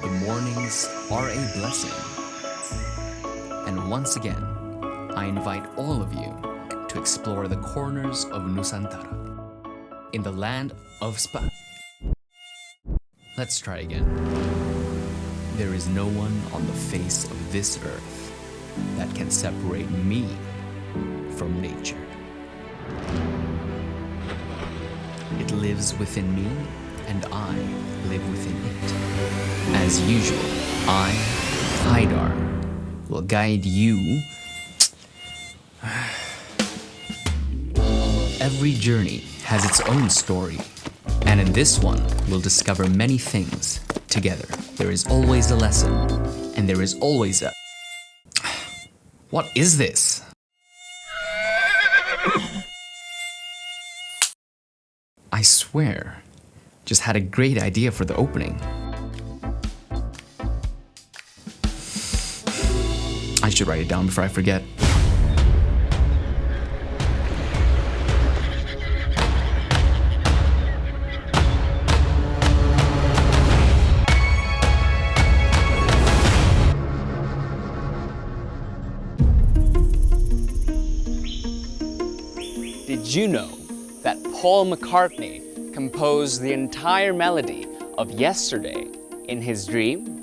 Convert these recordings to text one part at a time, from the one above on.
The mornings are a blessing. And once again, I invite all of you to explore the corners of Nusantara, in the land of Spa. Let's try again. There is no one on the face of this earth that can separate me from nature. It lives within me, and I live within it. As usual, I, Haidar, will guide you. Every journey has its own story, and in this one, we'll discover many things together. There is always a lesson, and there is always a... What is this? I swear, just had a great idea for the opening. I should write it down before I forget. Did you know that Paul McCartney composed the entire melody of Yesterday in his dream?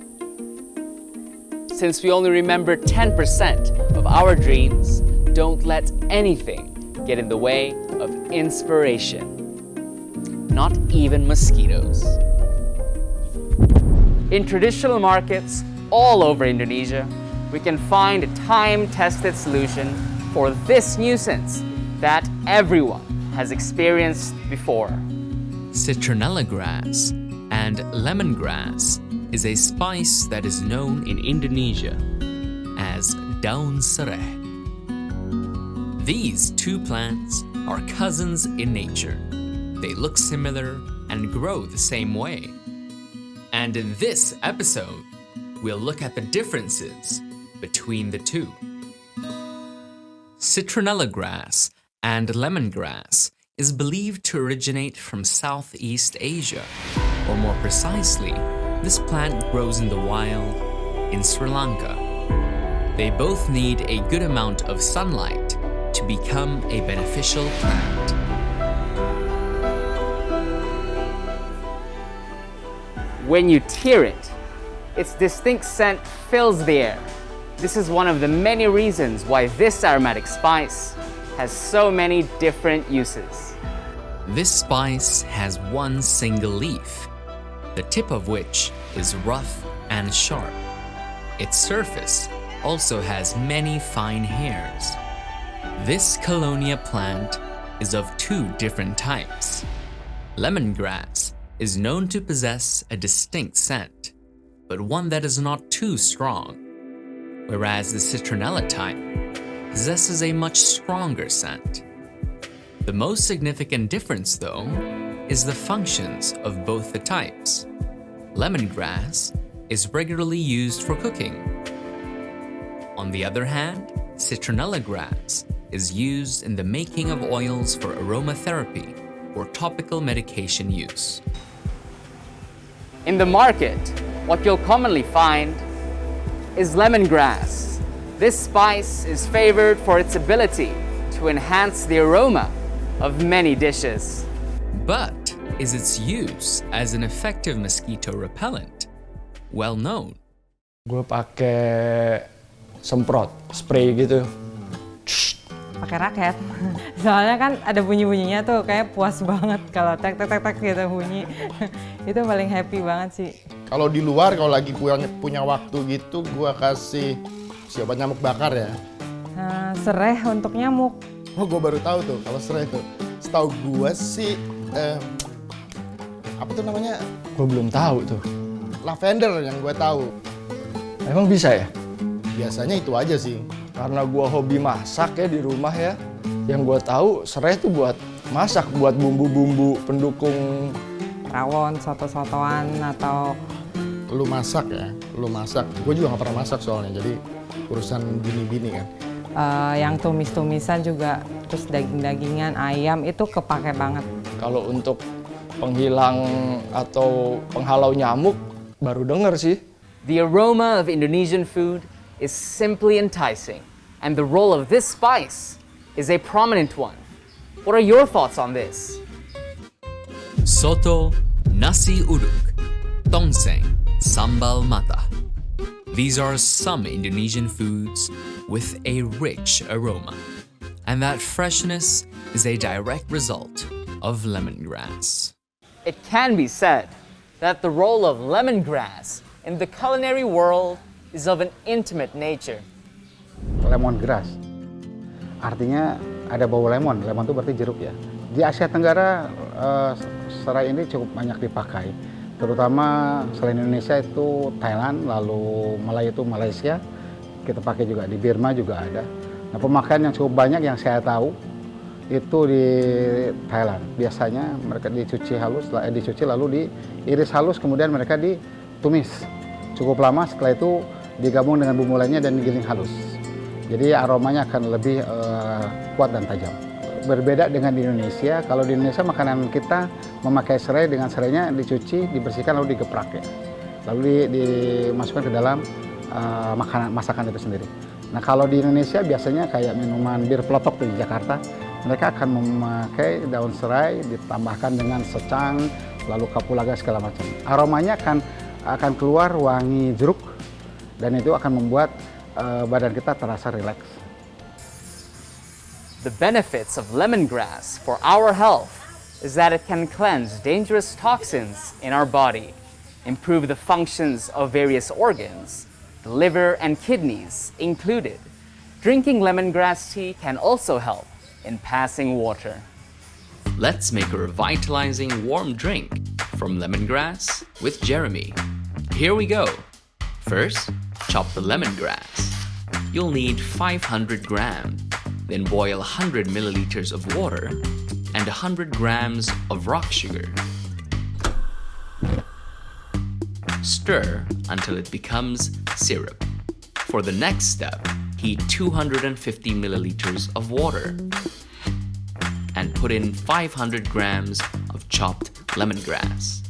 Since we only remember 10% of our dreams, don't let anything get in the way of inspiration. Not even mosquitoes. In traditional markets all over Indonesia, we can find a time-tested solution for this nuisance that everyone has experienced before. Citronella grass and lemongrass is a spice that is known in Indonesia as daun sereh. These two plants are cousins in nature. They look similar and grow the same way. And in this episode, we'll look at the differences between the two. Citronella grass and lemongrass is believed to originate from Southeast Asia, or more precisely, this plant grows in the wild in Sri Lanka. They both need a good amount of sunlight to become a beneficial plant. When you tear it, its distinct scent fills the air. This is one of the many reasons why this aromatic spice has so many different uses. This spice has one single leaf, the tip of which is rough and sharp. Its surface also has many fine hairs. This Colonia plant is of two different types. Lemongrass is known to possess a distinct scent, but one that is not too strong, whereas the citronella type possesses a much stronger scent. The most significant difference, though, is the functions of both the types. Lemongrass is regularly used for cooking. On the other hand, citronella grass is used in the making of oils for aromatherapy or topical medication use. In the market, what you'll commonly find is lemongrass. This spice is favored for its ability to enhance the aroma of many dishes. But is its use as an effective mosquito repellent well known? Gue pakai semprot, spray gitu. Pakai raket. Soalnya kan ada bunyi-bunyinya tuh kayak puas banget kalau tek tek tek tek gitu bunyi. Itu paling happy banget sih. Kalau di luar, kalau lagi punya waktu gitu, gua kasih obat nyamuk bakar ya. Sereh untuk nyamuk. Oh, gua baru tahu tuh kalau serai itu. Setahu gua sih, apa tuh namanya? Gue belum tahu tuh. Lavender yang gua tahu. Emang bisa ya? Biasanya itu aja sih. Karena gue hobi masak ya di rumah ya. Yang gue tahu serai itu buat masak, buat bumbu-bumbu pendukung Rawon, soto-sotoan atau... Lu masak ya, lu masak. Gue juga nggak pernah masak soalnya, jadi urusan bini-bini kan. Yang tumis-tumisan juga, terus daging-dagingan, ayam itu kepake banget. Kalau untuk penghilang atau penghalau nyamuk, Baru denger sih. The aroma of Indonesian food is simply enticing, and the role of this spice is a prominent one. What are your thoughts on this? Soto, nasi uduk, tongseng, sambal mata. These are some Indonesian foods with a rich aroma. And that freshness is a direct result of lemongrass. It can be said that the role of lemongrass in the culinary world is of an intimate nature. Lemongrass, artinya ada bau lemon. Lemon itu berarti jeruk ya. Di Asia Tenggara, serai ini cukup banyak dipakai. Terutama selain Indonesia itu Thailand, lalu Malaya itu Malaysia. Kita pakai juga di Burma juga ada. Nah, pemakaian yang cukup banyak yang saya tahu itu di Thailand. Biasanya mereka dicuci lalu diiris halus, kemudian mereka ditumis cukup lama. Setelah itu digabung dengan bumbu lainnya dan digiling halus. Jadi aromanya akan lebih kuat dan tajam. Berbeda dengan di Indonesia. Kalau di Indonesia makanan kita memakai serai, dengan serainya dicuci, dibersihkan lalu digeprak ya. Lalu dimasukkan ke dalam masakan itu sendiri. Nah, kalau di Indonesia biasanya kayak minuman bir peletok di Jakarta, mereka akan memakai daun serai ditambahkan dengan secang, lalu kapulaga segala macam. Aromanya akan keluar wangi jeruk dan itu akan membuat badan kita terasa rileks. The benefits of lemongrass for our health is that it can cleanse dangerous toxins in our body, improve the functions of various organs, the liver and kidneys included. Drinking lemongrass tea can also help in passing water. Let's make a revitalizing warm drink from lemongrass with Jeremy. Here we go. First, chop the lemongrass. You'll need 500 grams. Then boil 100 milliliters of water and 100 grams of rock sugar. Stir until it becomes syrup. For the next step, heat 250 milliliters of water and put in 500 grams of chopped lemongrass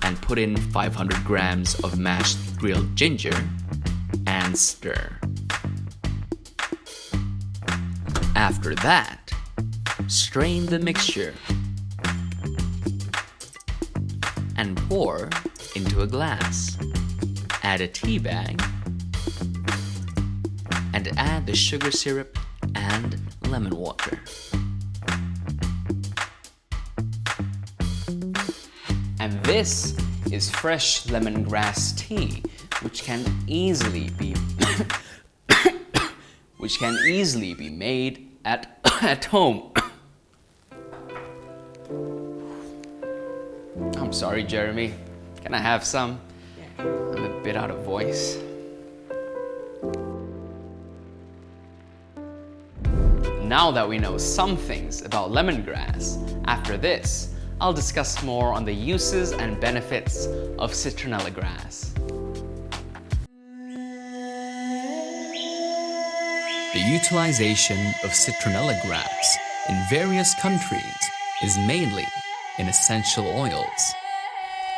and put in 500 grams of mashed grilled ginger and stir. After that, strain the mixture and pour into a glass. Add a tea bag and add the sugar syrup and lemon water. And this is fresh lemongrass tea, which can easily be made at home. I'm sorry, Jeremy. Can I have some? I'm a bit out of voice. Now that we know some things about lemongrass, after this, I'll discuss more on the uses and benefits of citronella grass. The utilization of citronella grass in various countries is mainly in essential oils.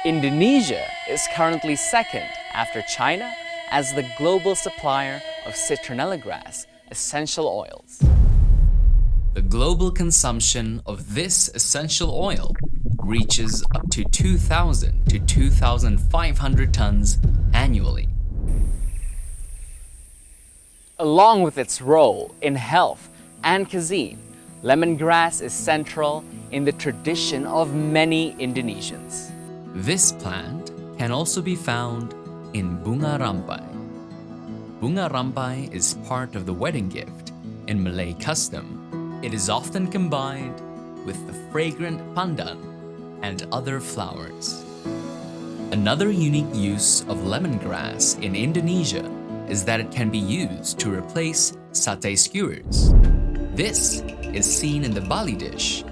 Indonesia is currently second after China as the global supplier of citronella grass essential oils. The global consumption of this essential oil reaches up to 2,000 to 2,500 tons annually. Along with its role in health and cuisine, lemongrass is central in the tradition of many Indonesians. This plant can also be found in bunga rampai. Bunga rampai is part of the wedding gift in Malay custom. It is often combined with the fragrant pandan and other flowers. Another unique use of lemongrass in Indonesia is that it can be used to replace satay skewers. This is seen in the Bali dish,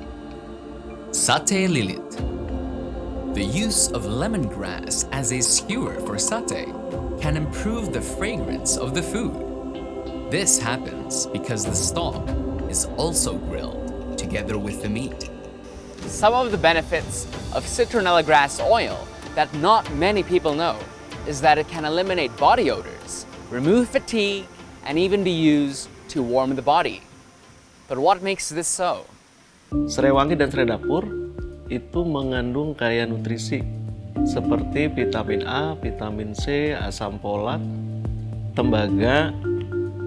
satay lilit. The use of lemongrass as a skewer for satay can improve the fragrance of the food. This happens because the stalk is also grilled together with the meat. Some of the benefits of citronella grass oil that not many people know is that it can eliminate body odors, remove fatigue, and even be used to warm the body. But what makes this so? Serai wangi dan serai dapur itu mengandung kaya nutrisi seperti vitamin A, vitamin C, asam folat, tembaga,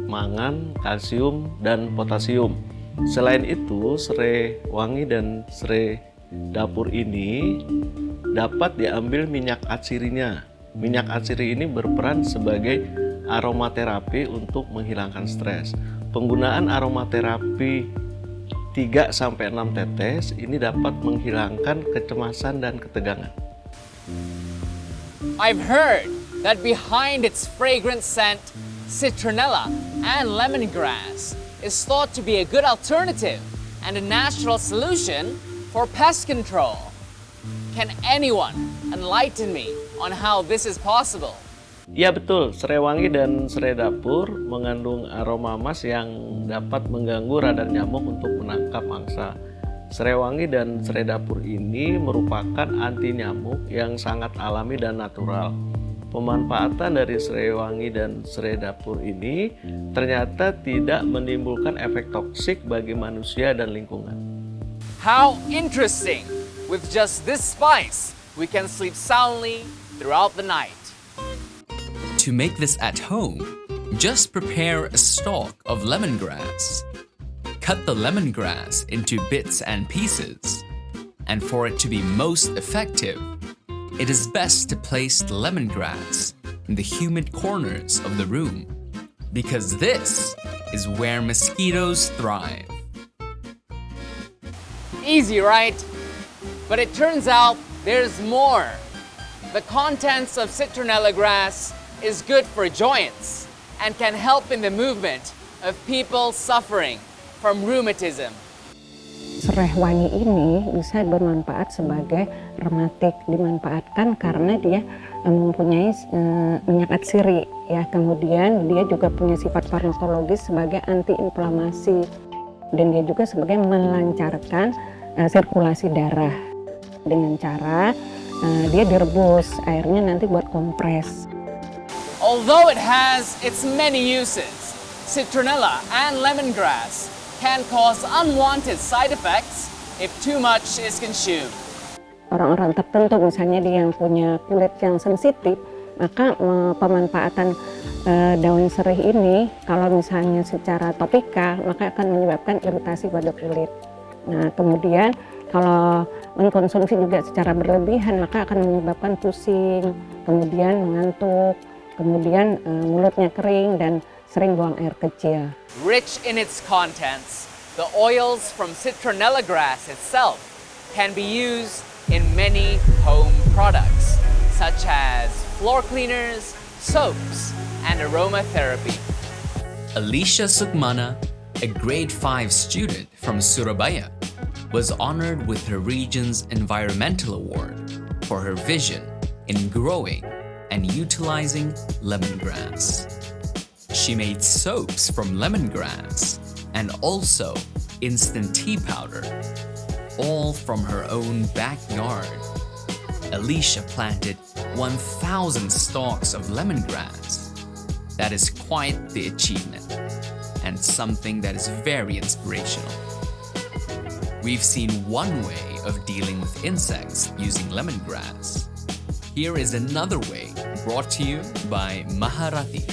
mangan, kalsium, dan potasium. Selain itu, serai wangi dan serai dapur ini dapat diambil minyak atsirinya. Minyak atsiri ini berperan sebagai aromaterapi untuk menghilangkan stres. Penggunaan aromaterapi 3-6 tetes ini dapat menghilangkan kecemasan dan ketegangan. I've heard that behind its fragrant scent, citronella and lemongrass is thought to be a good alternative and a natural solution for pest control. Can anyone enlighten me on how this is possible? Ya betul, serai wangi dan serai dapur mengandung aroma emas yang dapat mengganggu radar nyamuk untuk menangkap mangsa. Serai wangi dan serai dapur ini merupakan anti nyamuk yang sangat alami dan natural. Pemanfaatan dari serai wangi dan serai dapur ini ternyata tidak menimbulkan efek toksik bagi manusia dan lingkungan. How interesting! With just this spice, we can sleep soundly throughout the night. To make this at home, just prepare a stalk of lemongrass. Cut the lemongrass into bits and pieces. And for it to be most effective, it is best to place the lemongrass in the humid corners of the room, because this is where mosquitoes thrive. Easy, right? But it turns out there's more. The contents of citronella grass is good for joints and can help in the movement of people suffering from rheumatism. Serai wangi ini bisa bermanfaat sebagai rematik, dimanfaatkan karena dia mempunyai minyak atsiri ya. Kemudian dia juga punya sifat farmakologis sebagai antiinflamasi dan dia juga sebagai melancarkan sirkulasi darah dengan cara dia direbus, airnya nanti buat kompres. Although it has its many uses, citronella and lemongrass can cause unwanted side effects if too much is consumed. Orang-orang tertentu misalnya dia yang punya kulit yang sensitif, maka pemanfaatan daun serai ini kalau misalnya secara topikal maka akan menyebabkan iritasi pada kulit. Nah, kemudian kalau mengkonsumsi juga secara berlebihan maka akan menyebabkan pusing, kemudian mengantuk, kemudian mulutnya kering dan sering buang air kecil. Rich in its contents, the oils from citronella grass itself can be used in many home products, such as floor cleaners, soaps, and aromatherapy. Alicia Sukmana, a grade 5 student from Surabaya, was honored with her region's environmental award for her vision in growing and utilizing lemongrass. She made soaps from lemongrass and also instant tea powder, all from her own backyard. Alicia planted 1,000 stalks of lemongrass. That is quite the achievement and something that is very inspirational. We've seen one way of dealing with insects using lemongrass. Here is another way brought to you by Maharati.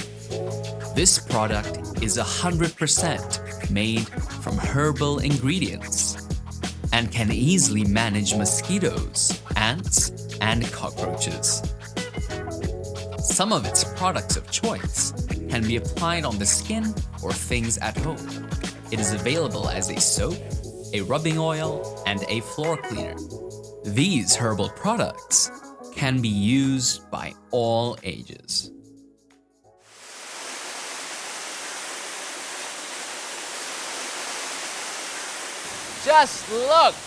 This product is 100% made from herbal ingredients and can easily manage mosquitoes, ants, and cockroaches. Some of its products of choice can be applied on the skin or things at home. It is available as a soap, a rubbing oil, and a floor cleaner. These herbal products can be used by all ages. Just look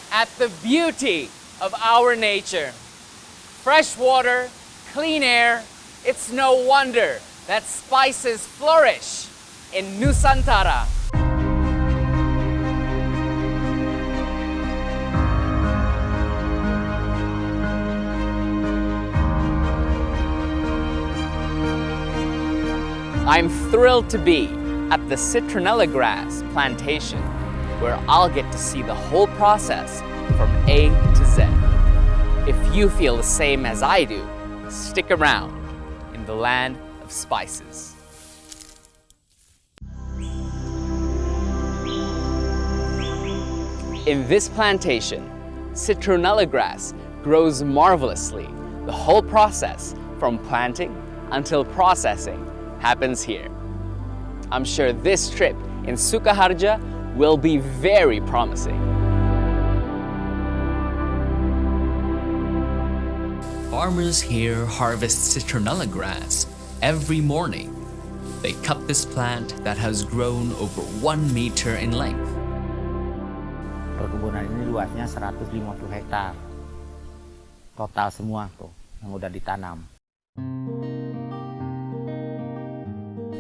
at the beauty of our nature. Fresh water, clean air, it's no wonder that spices flourish in Nusantara. I'm thrilled to be at the citronella grass plantation, where I'll get to see the whole process from A to Z. If you feel the same as I do, stick around in the land of spices. In this plantation, citronella grass grows marvelously. The whole process, from planting until processing, happens here. I'm sure this trip in Sukaharja will be very promising. Farmers here harvest citronella grass every morning. They cut this plant that has grown over 1 meter in length. Perkebunan ini luasnya 150 hektar. Total semua tuh yang udah ditanam.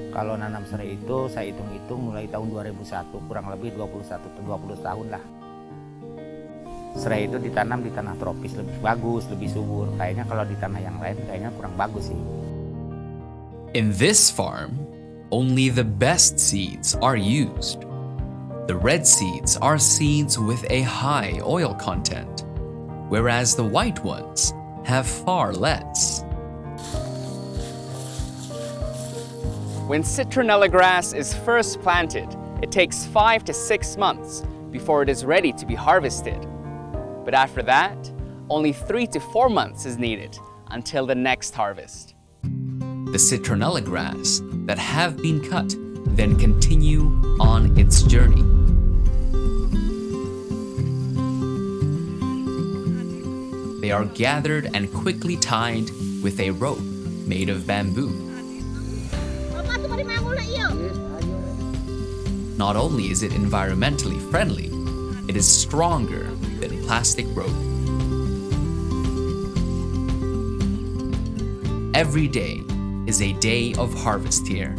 Kalau nanam serai itu saya hitung-hitung mulai tahun 2001 kurang lebih 20 tahun lah. Serai itu ditanam di tanah tropis lebih bagus, lebih subur. Kayaknya kalau di tanah yang lain kayaknya kurang bagus sih. In this farm, only the best seeds are used. The red seeds are seeds with a high oil content, whereas the white ones have far less. When citronella grass is first planted, it takes 5 to 6 months before it is ready to be harvested. But after that, only 3 to 4 months is needed until the next harvest. The citronella grass that have been cut then continue on its journey. They are gathered and quickly tied with a rope made of bamboo. Not only is it environmentally friendly, it is stronger than plastic rope. Every day is a day of harvest here.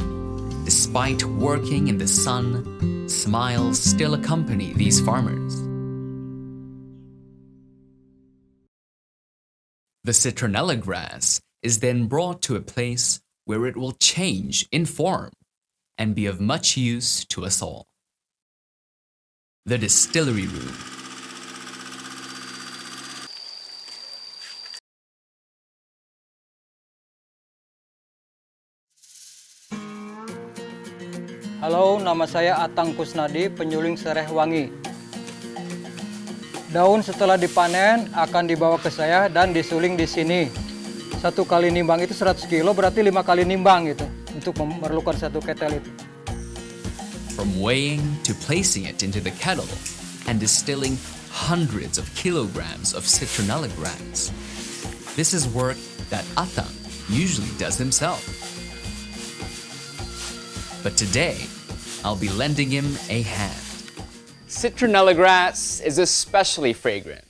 Despite working in the sun, smiles still accompany these farmers. The citronella grass is then brought to a place where it will change in form and be of much use to us all. The distillery room. Halo, nama saya Atang Kusnadi, penyuling sereh wangi. Daun setelah dipanen akan dibawa ke saya dan disuling di sini. 1 kali nimbang itu 100 kilo, berarti 5 kali nimbang gitu untuk memerlukan 1 ketel itu. From weighing to placing it into the kettle and distilling hundreds of kilograms of citronella grass. This is work that Atang usually does himself. But today, I'll be lending him a hand. Citronella grass is especially fragrant.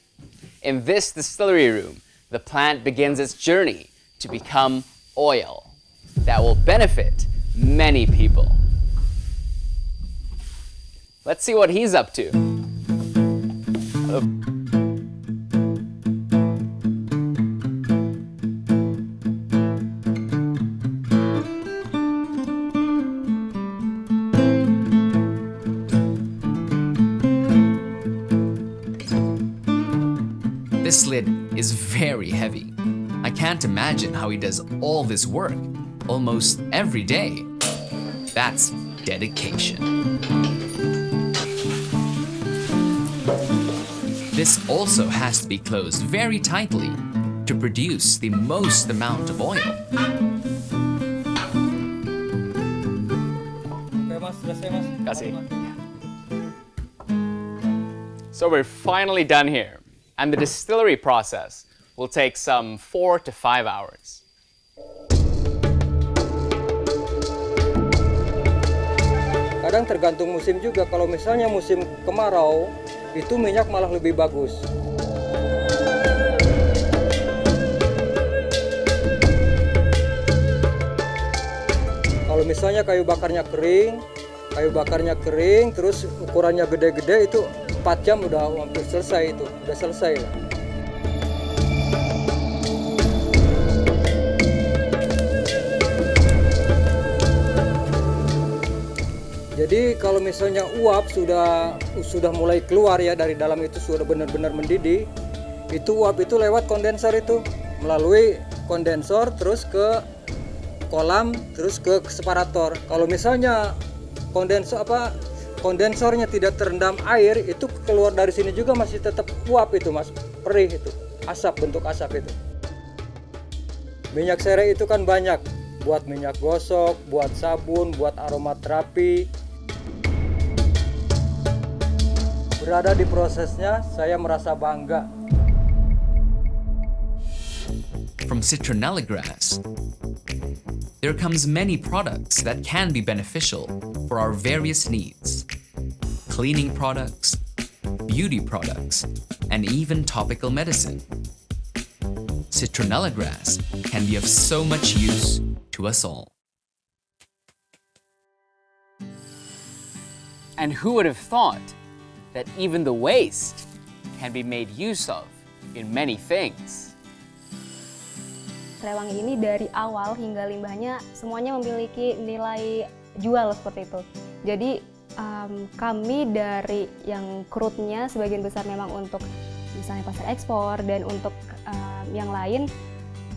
In this distillery room, the plant begins its journey to become oil that will benefit many people. Let's see what he's up to. This lid is very heavy. I can't imagine how he does all this work almost every day. That's dedication. This also has to be closed very tightly to produce the most amount of oil. Kasih. So we're finally done here, and the distillery process will take some 4 to 5 hours. Kadang tergantung musim juga, kalau misalnya musim kemarau, itu minyak malah lebih bagus. Kalau misalnya kayu bakarnya kering, terus ukurannya gede-gede, itu 4 jam udah hampir selesai itu, udah selesai lah. Jadi kalau misalnya uap sudah mulai keluar ya dari dalam itu sudah benar-benar mendidih, itu uap itu lewat kondensor itu melalui kondensor terus ke kolam terus ke separator. Kalau misalnya kondensornya tidak terendam air, itu keluar dari sini juga masih tetap uap itu mas, perih itu, asap, bentuk asap itu. Minyak serai itu kan banyak, buat minyak gosok, buat sabun, buat aromaterapi. Berada di prosesnya, saya merasa bangga. From citronella grass, there comes many products that can be beneficial for our various needs. Cleaning products, beauty products, and even topical medicine. Citronella grass can be of so much use to us all. And who would have thought that even the waste can be made use of in many things? Serai wangi ini dari awal hingga limbahnya semuanya memiliki nilai jual seperti itu. Jadi kami dari yang crude-nya sebagian besar memang untuk misalnya pasar ekspor, dan untuk yang lain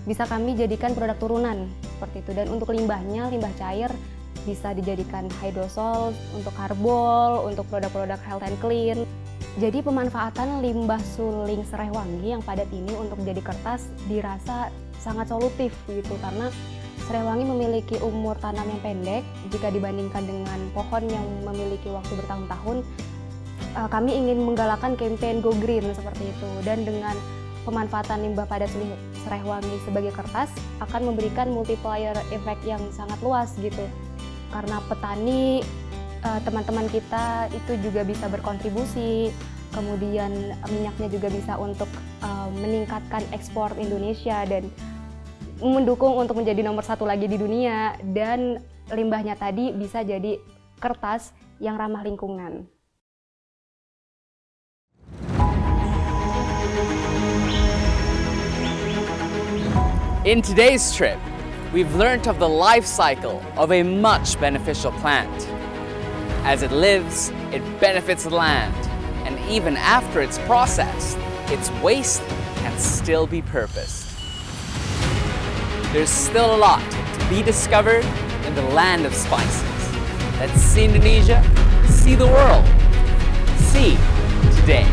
bisa kami jadikan produk turunan seperti itu. Dan untuk limbahnya, limbah cair bisa dijadikan hydrosol, untuk karbol, untuk produk-produk health and clean. Jadi pemanfaatan limbah suling serai wangi yang padat ini untuk jadi kertas dirasa sangat solutif gitu, karena serai wangi memiliki umur tanam yang pendek jika dibandingkan dengan pohon yang memiliki waktu bertahun-tahun. Kami ingin menggalakkan campaign Go Green seperti itu, dan dengan pemanfaatan limbah padat serai wangi sebagai kertas akan memberikan multiplier effect yang sangat luas gitu, karena petani, teman-teman kita itu juga bisa berkontribusi, kemudian minyaknya juga bisa untuk meningkatkan ekspor Indonesia dan mendukung untuk menjadi nomor 1 lagi di dunia, dan limbahnya tadi bisa jadi kertas yang ramah lingkungan. In today's trip, we've learnt of the life cycle of a much beneficial plant. As it lives, it benefits the land, and even after it's processed, its waste can still be purposed. There's still a lot to be discovered in the land of spices. Let's see Indonesia, see the world. See today.